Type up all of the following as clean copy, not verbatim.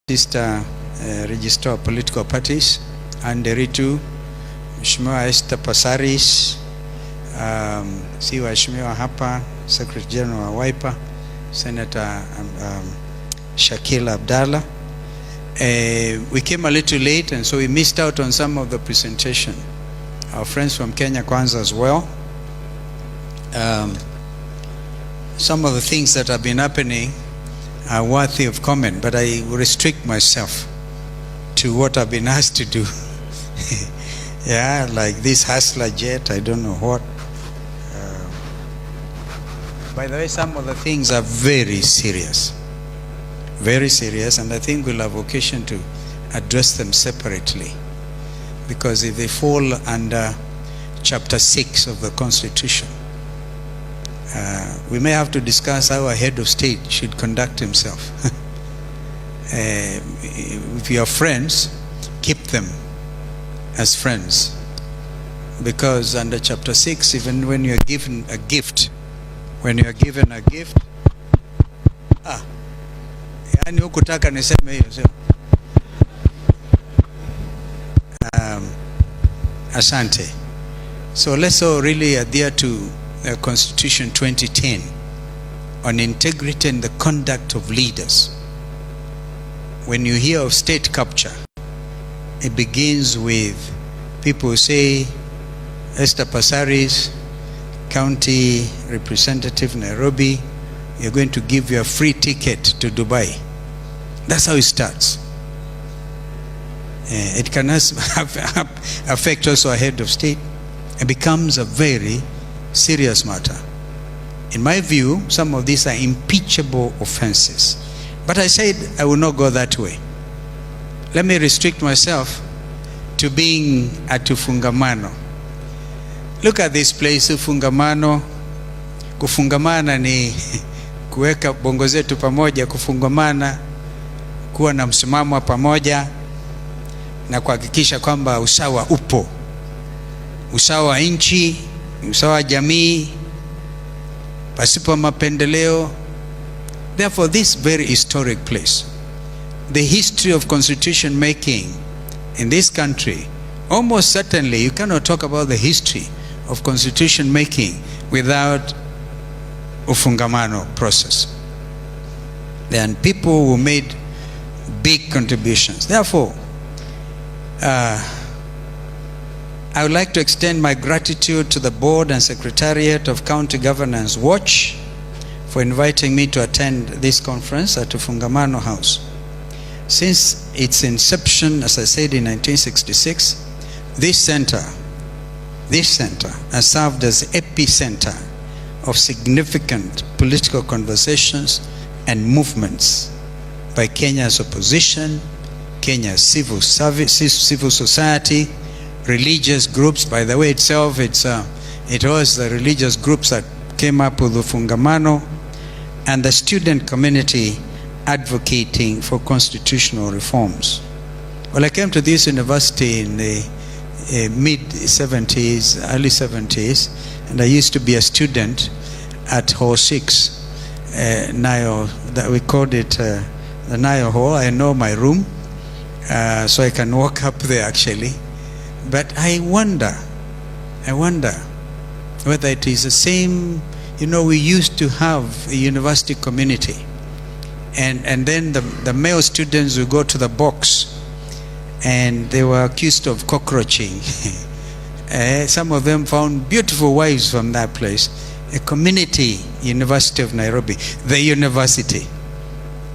Sister Registrar of Political Parties, and Ritu, Mheshimiwa Esther Passaris, si waheshimiwa hapa, Secretary General wa Wiper, Senator Shakil Abdallah. We came a little late, and so we missed out on some of the presentation. Our friends from Kenya Kwanza as well. Some of the things that have been happening are worthy of comment, but I restrict myself to what I've been asked to do. Yeah, like this hustler jet, I don't know what. By the way, some of the things are very serious, and I think we'll have occasion to address them separately, because if they fall under Chapter 6 of the Constitution, we may have to discuss how a head of state should conduct himself. If you are friends, keep them as friends, because under Chapter 6, even when you are given a gift, yani hukutaka niseme hiyo sio. Asante. So let's all really adhere to Constitution 2010 on integrity and the conduct of leaders. When you hear of state capture, it begins with people who say, Esther Passaris, County Representative Nairobi, you're going to give you a free ticket to Dubai. That's how it starts. It can affect also a head of state. It becomes a very serious matter. In my view, some of these are impeachable offenses. But I said I will not go that way. Let me restrict myself to being at Ufungamano. Look at this place, Ufungamano. Kufungamana ni kuweka bongo zetu pamoja, kufungamana, kuwa na msimamo pamoja, na kuhakikisha kwamba usawa upo. Usawa wa nchi, usawa wa jamii, pasipo mapendeleo. Therefore, this very historic place, the history of constitution making in this country, almost certainly you cannot talk about the history of constitution making without Ufungamano process. There are people who made big contributions. Therefore, I would like to extend my gratitude to the board and secretariat of County Governance Watch for inviting me to attend this conference at Ufungamano House. Since its inception, as I said, in 1966, this center has served as epicenter of significant political conversations and movements by Kenya's opposition, Kenya's civil society, religious groups. By the way, itself, it was the religious groups that came up with Ufungamano, and the student community advocating for constitutional reforms. Well, I came to this university in the mid-70s, early 70s, and I used to be a student at Hall 6, Nile, that we called it the Nile Hall. I know my room, so I can walk up there actually. But I wonder whether it is the same. You know, we used to have a university community, and then the male students would go to the box, and they were accused of cockroaching. Some of them found beautiful wives from that place. A community University of Nairobi, the university.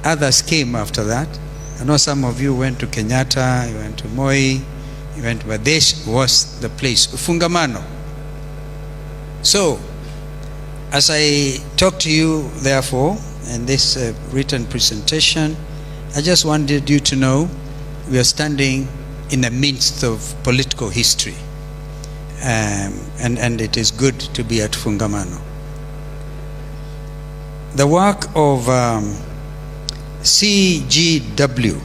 Others came after that. I know some of you went to Kenyatta, you went to Moi, you went, but this was the place, Ufungamano. So, as I talk to you, therefore, in this written presentation, I just wanted you to know we are standing in the midst of political history. And it is good to be at Ufungamano. The work of CGW,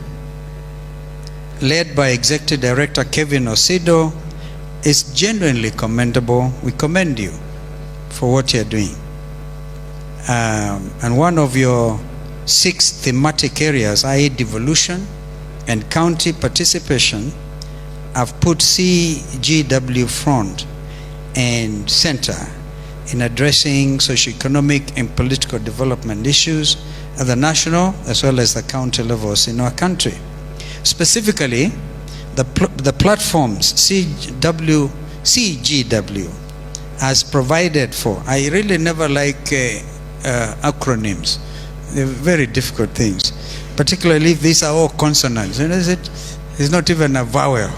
led by Executive Director Kevin Osido, is genuinely commendable. We commend you for what you're doing. And one of your 6 thematic areas, i.e. devolution, and county participation have put CGW front and center in addressing socioeconomic and political development issues at the national as well as the county levels in our country. Specifically, the platforms CGW has provided for. I really never like acronyms. They're very difficult things, particularly if these are all consonants. You know, it's not even a vowel.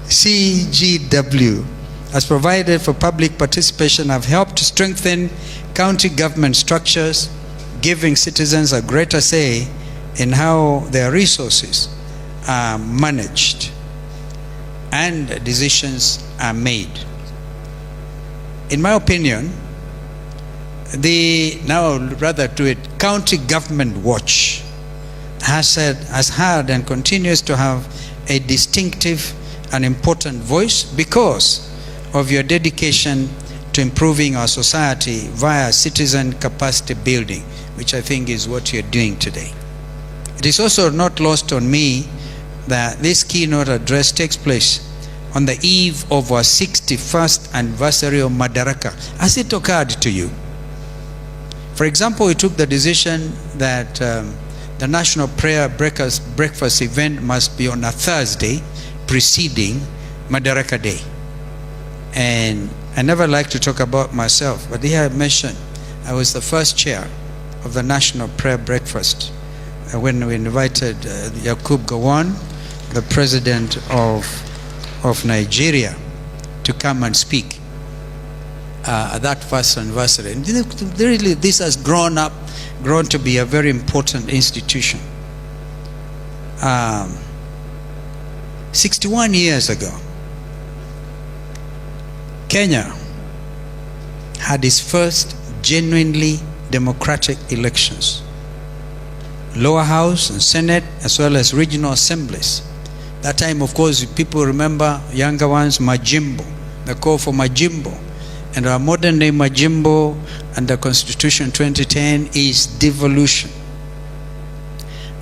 CGW has provided for public participation, have helped to strengthen county government structures, giving citizens a greater say in how their resources are managed and decisions are made. In my opinion, County Government Watch has had and continues to have a distinctive and important voice because of your dedication to improving our society via citizen capacity building, which I think is what you're doing today. It is also not lost on me that this keynote address takes place on the eve of our 61st anniversary of Madaraka. Has it occurred to you? For example, we took the decision that the National Prayer Breakfast event must be on a Thursday preceding Madaraka Day. And I never like to talk about myself, but here I mentioned I was the first chair of the National Prayer Breakfast when we invited Yakub Gowon, the president of Nigeria, to come and speak at that first anniversary. And really, this has grown to be a very important institution. 61 years ago, Kenya had its first genuinely democratic elections. Lower House and Senate, as well as regional assemblies. That time, of course, people remember, younger ones, Majimbo, the call for Majimbo. And our modern day Majimbo under Constitution 2010 is devolution.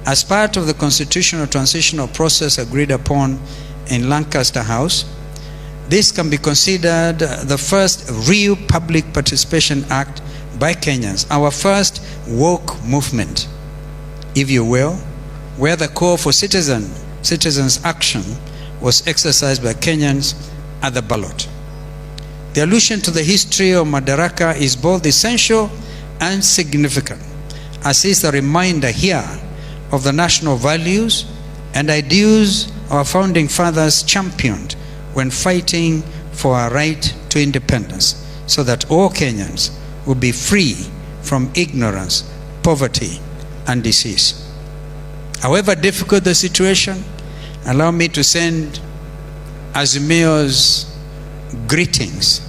As part of the constitutional transitional process agreed upon in Lancaster House, this can be considered the first real public participation act by Kenyans, our first woke movement, if you will, where the call for citizens' action was exercised by Kenyans at the ballot. The allusion to the history of Madaraka is both essential and significant, as is the reminder here of the national values and ideals our founding fathers championed when fighting for our right to independence, so that all Kenyans will be free from ignorance, poverty, and disease. However difficult the situation, allow me to send Azimio's greetings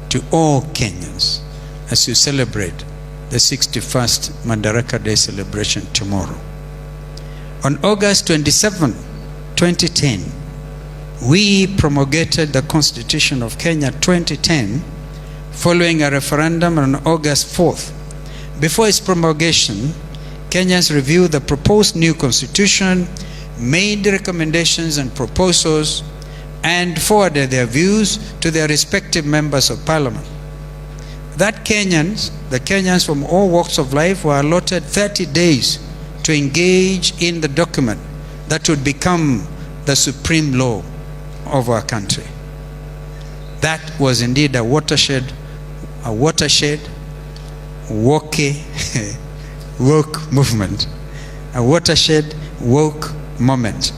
to all Kenyans as you celebrate the 61st Madaraka Day celebration tomorrow. On August 27, 2010, we promulgated the Constitution of Kenya 2010 following a referendum on August 4th. Before its promulgation, Kenyans reviewed the proposed new constitution, made recommendations and proposals, and forwarded their views to their respective members of parliament. The Kenyans from all walks of life were allotted 30 days to engage in the document that would become the supreme law of our country. That was indeed a watershed, woke movement, a watershed, woke moment.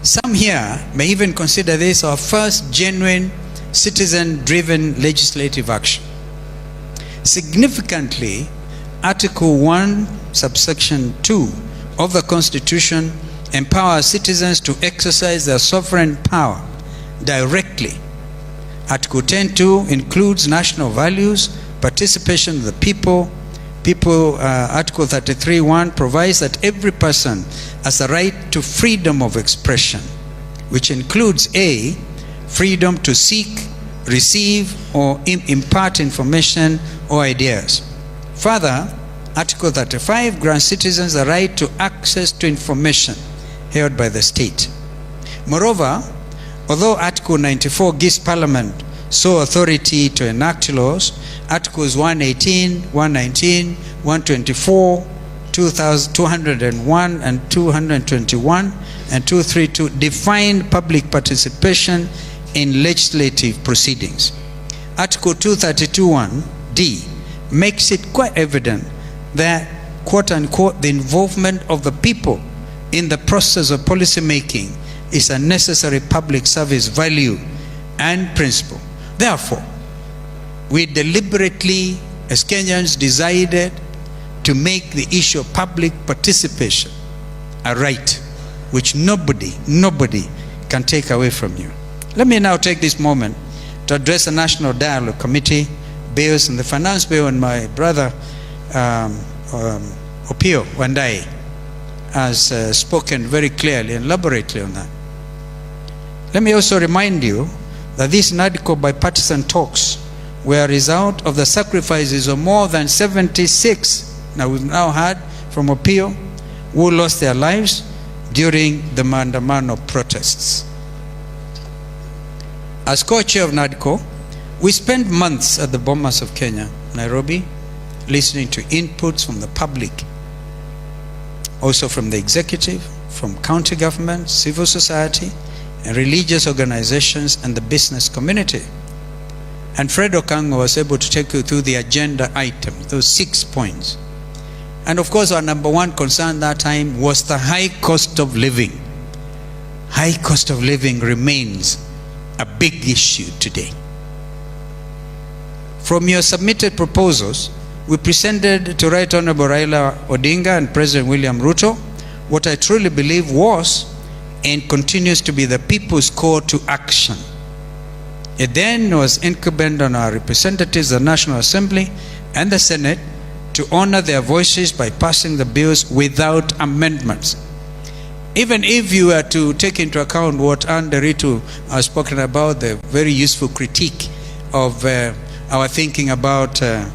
Some here may even consider this our first genuine citizen-driven legislative action. Significantly, Article 1, subsection 2 of the Constitution empowers citizens to exercise their sovereign power directly. Article 10.2 includes national values, participation of the people. Article 33.1 provides that every person has a right to freedom of expression, which includes A, freedom to seek, receive, or impart information or ideas. Further, Article 35 grants citizens the right to access to information held by the state. Moreover, although Article 94 gives Parliament sole authority to enact laws, Articles 118, 119, 124, 201 and 221 and 232 define public participation in legislative proceedings. Article 232(1)(d) makes it quite evident that, quote-unquote, the involvement of the people in the process of policy making is a necessary public service value and principle. Therefore, we deliberately, as Kenyans, decided to make the issue of public participation a right which nobody can take away from you. Let me now take this moment to address the National Dialogue Committee bills and the Finance Bill, and my brother Opiyo Wandayi has spoken very clearly and elaborately on that. Let me also remind you that these NADCO bipartisan talks were a result of the sacrifices of more than 76. Now we've now heard from Opiyo who lost their lives during the Maandamano protests. As co-chair of NADCO, we spent months at the Bomas of Kenya, Nairobi, listening to inputs from the public, also from the executive, from county government, civil society, and religious organizations and the business community. And Fred Okango was able to take you through the agenda items, those 6 points. And of course, our number one concern that time was the high cost of living. High cost of living remains a big issue today. From your submitted proposals, we presented to Right Honorable Raila Odinga and President William Ruto what I truly believe was and continues to be the people's call to action. It then was incumbent on our representatives, the National Assembly and the Senate, to honor their voices by passing the bills without amendments. Even if you were to take into account what Ritu has spoken about, the very useful critique of our thinking about a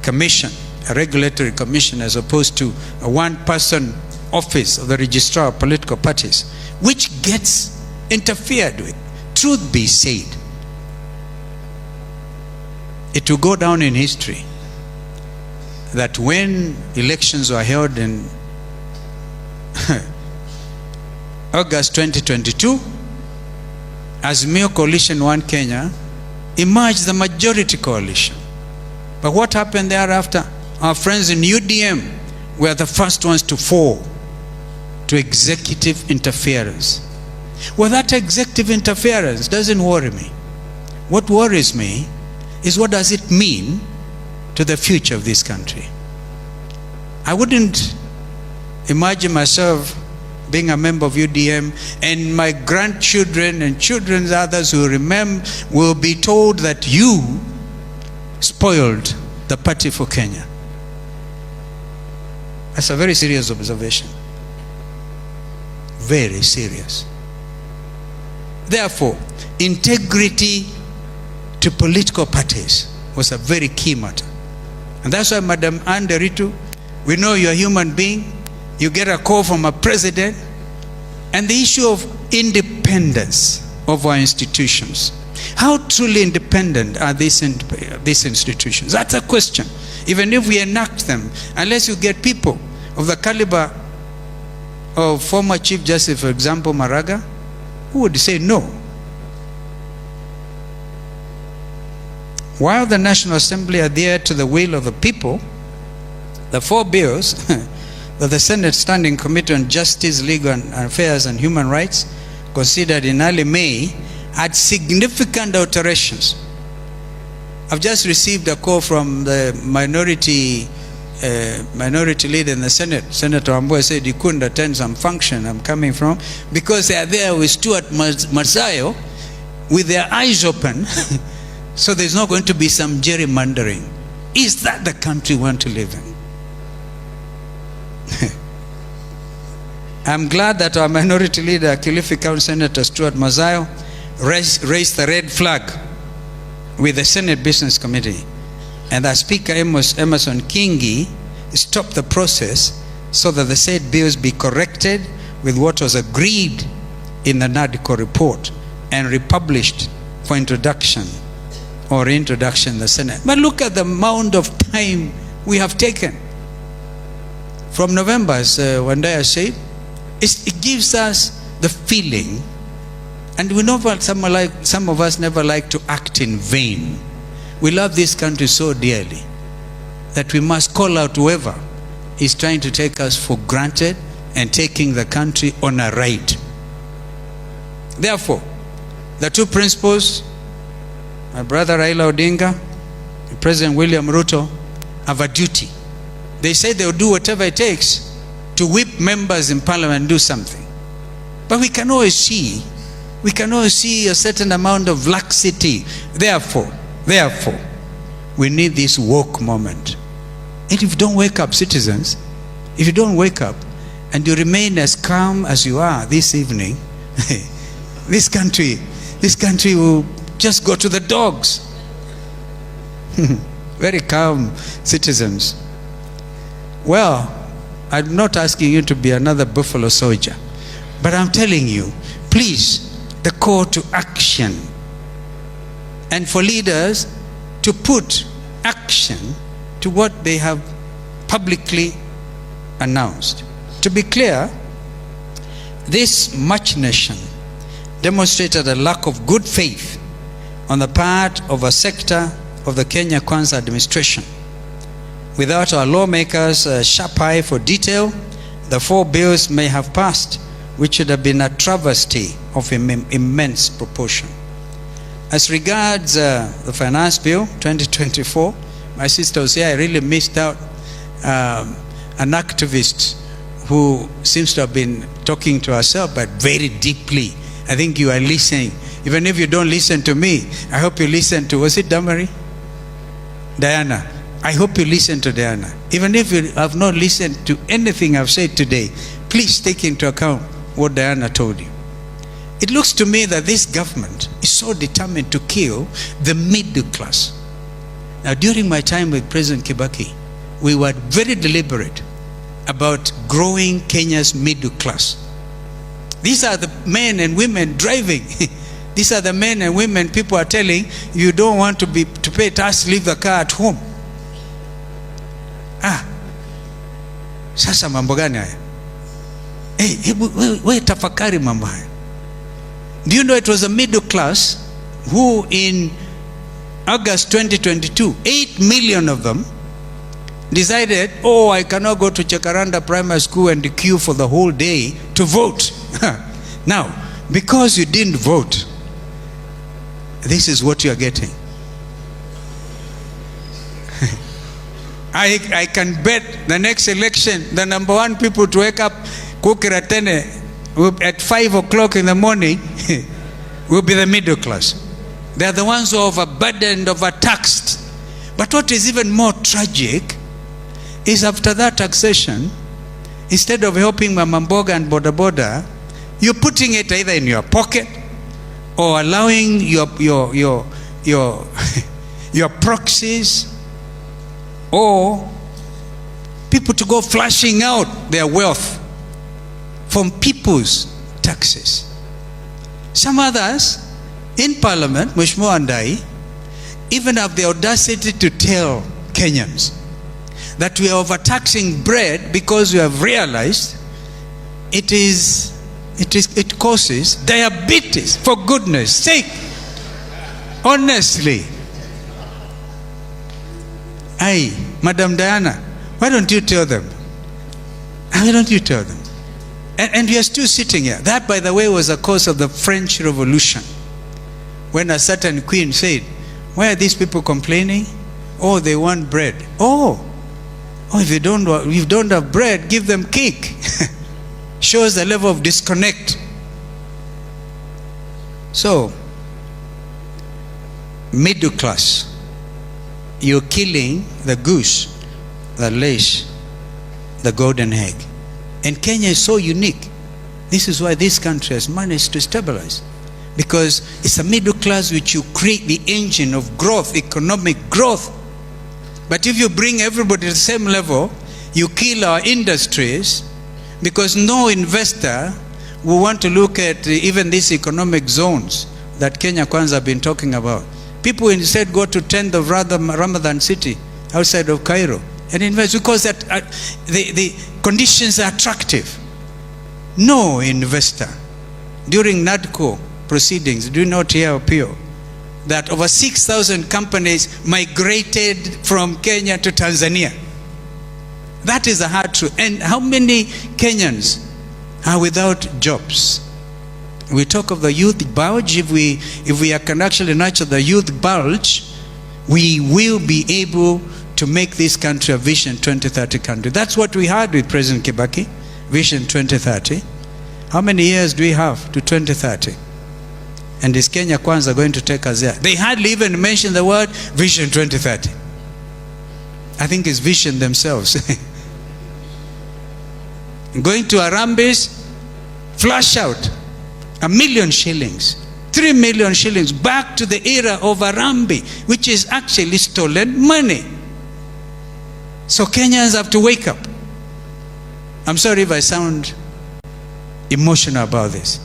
commission, a regulatory commission, as opposed to a one-person office of the registrar of political parties, which gets interfered with. Truth be said, it will go down in history that when elections were held in August 2022, Azimio Coalition One Kenya emerged the majority coalition. But what happened thereafter? Our friends in UDM were the first ones to fall to executive interference. Well, that executive interference doesn't worry me. What worries me is, what does it mean to the future of this country? I wouldn't imagine myself being a member of UDM and my grandchildren and children's others who remember will be told that you spoiled the party for Kenya. That's a very serious observation. Very serious. Therefore, integrity to political parties was a very key matter. And that's why, Madam Ritu, we know you're a human being. You get a call from a president, and the issue of independence of our institutions. How truly independent are these institutions? That's a question. Even if we enact them, unless you get people of the caliber of former Chief Justice, for example, Maraga, who would say no. While the National Assembly adhered to the will of the people, the 4 bills that the Senate Standing Committee on Justice, Legal Affairs and Human Rights considered in early May had significant alterations. I've just received a call from the minority leader in the Senate. Senator Amboy said he couldn't attend some function I'm coming from because they are there with Stuart Masayo with their eyes open. So there's not going to be some gerrymandering. Is that the country we want to live in? I'm glad that our minority leader, Kilifi County Senator Stuart Masayo, raised the red flag with the Senate Business Committee, and that Speaker Emerson Kingi stopped the process so that the said bills be corrected with what was agreed in the NADCO report and republished for introduction or reintroduction in the Senate. But look at the amount of time we have taken. From November, as Wandaya said, it gives us the feeling, and we know that some of us never like to act in vain. We love this country so dearly that we must call out whoever is trying to take us for granted and taking the country on a ride. Therefore, the two principles, my brother Raila Odinga and President William Ruto, have a duty. They say they'll do whatever it takes to whip members in parliament and do something. But we can always see a certain amount of laxity. Therefore, we need this woke moment. And if you don't wake up, citizens, if you don't wake up and you remain as calm as you are this evening, this country will just go to the dogs. Very calm citizens. Well, I'm not asking you to be another buffalo soldier, but I'm telling you, please, the call to action, and for leaders to put action to what they have publicly announced. To be clear, this machination demonstrated a lack of good faith on the part of a sector of the Kenya Kwanza administration. Without our lawmakers' sharp eye for detail, the 4 bills may have passed, which should have been a travesty of immense proportion. As regards the Finance Bill 2024, my sister was here. I really missed out an activist who seems to have been talking to herself, but very deeply. I think you are listening. Even if you don't listen to me, I hope you listen to, was it Damari? Diana. I hope you listen to Diana. Even if you have not listened to anything I've said today, please take into account what Diana told you. It looks to me that this government is so determined to kill the middle class. Now, during my time with President Kibaki, we were very deliberate about growing Kenya's middle class. These are the men and women driving. These are the men and women people are telling you don't want to pay tax, leave the car at home. Sasa mambo gani haya? We tafakari mambo haya. Do you know it was a middle class who in August 2022, 8 million of them decided, I cannot go to Chakaranda Primary School and queue for the whole day to vote. Now, because you didn't vote, this is what you are getting. I can bet the next election, the number 1 people to wake up Kukiratene at 5 o'clock in the morning will be the middle class. They are the ones who are overburdened, overtaxed. But what is even more tragic is after that taxation, instead of helping Mama Mboga and Boda Boda, you're putting it either in your pocket or allowing your proxies or people to go flashing out their wealth from people's taxes. Some others in Parliament, Mheshimiwa and I, even have the audacity to tell Kenyans that we are overtaxing bread because we have realized it causes diabetes, for goodness sake. Honestly. Madam Diana, why don't you tell them? Why don't you tell them? And we are still sitting here. That, by the way, was a cause of the French Revolution. When a certain queen said, why are these people complaining? They want bread. If you don't have bread, give them cake. Shows the level of disconnect. So, middle class, you're killing the goose that lays the golden egg. And Kenya is so unique. This is why this country has managed to stabilize. Because it's a middle class which you create the engine of growth, economic growth. But if you bring everybody to the same level, you kill our industries, Because no investor will want to look at even these economic zones that Kenya Kwanza have been talking about. People instead go to 10th of Ramadan city outside of Cairo and invest because the conditions are attractive. No investor. During NADCO proceedings, do not hear appeal that over 6,000 companies migrated from Kenya to Tanzania. That is a hard truth. And how many Kenyans are without jobs? We talk of the youth bulge. If we can actually nurture the youth bulge, we will be able to make this country a Vision 2030 country. That's what we had with President Kibaki, Vision 2030. How many years do we have to 2030? And is Kenya Kwanza going to take us there? They hardly even mention the word Vision 2030. I think it's vision themselves. Going to Harambes, flush out 1 million shillings, 3 million shillings, back to the era of Harambee, which is actually stolen money. So Kenyans have to wake up. I'm sorry if I sound emotional about this,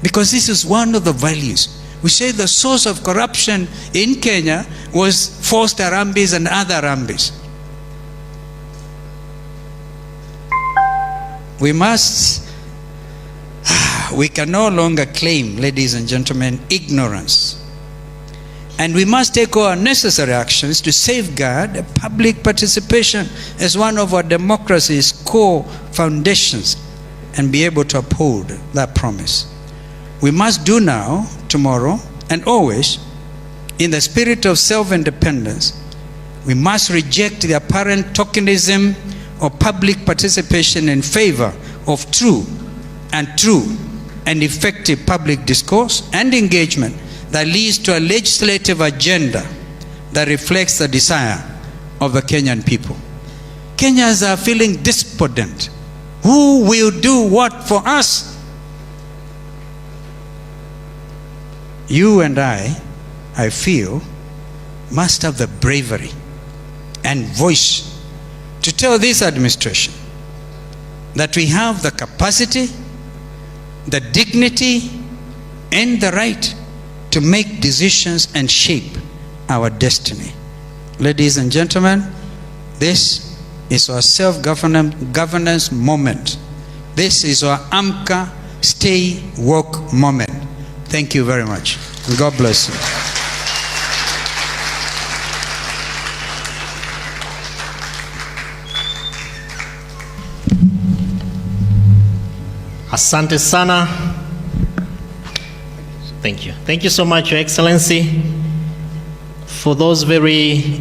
because this is one of the values. We say the source of corruption in Kenya was forced Harambees and other Harambees. We can no longer claim, ladies and gentlemen, ignorance. And we must take all necessary actions to safeguard public participation as one of our democracy's core foundations and be able to uphold that promise. We must do now, tomorrow, and always, in the spirit of self-independence. We must reject the apparent tokenism of public participation in favor of true and effective public discourse and engagement that leads to a legislative agenda that reflects the desire of the Kenyan people. Kenyans are feeling despondent. Who will do what for us? You and I feel, must have the bravery and voice to tell this administration that we have the capacity, the dignity, and the right to make decisions and shape our destiny. Ladies and gentlemen, this is our self-governance moment. This is our AMCA Stay Woke moment. Thank you very much. God bless you. Asante sana. Thank you. Thank you so much, Your Excellency, for those very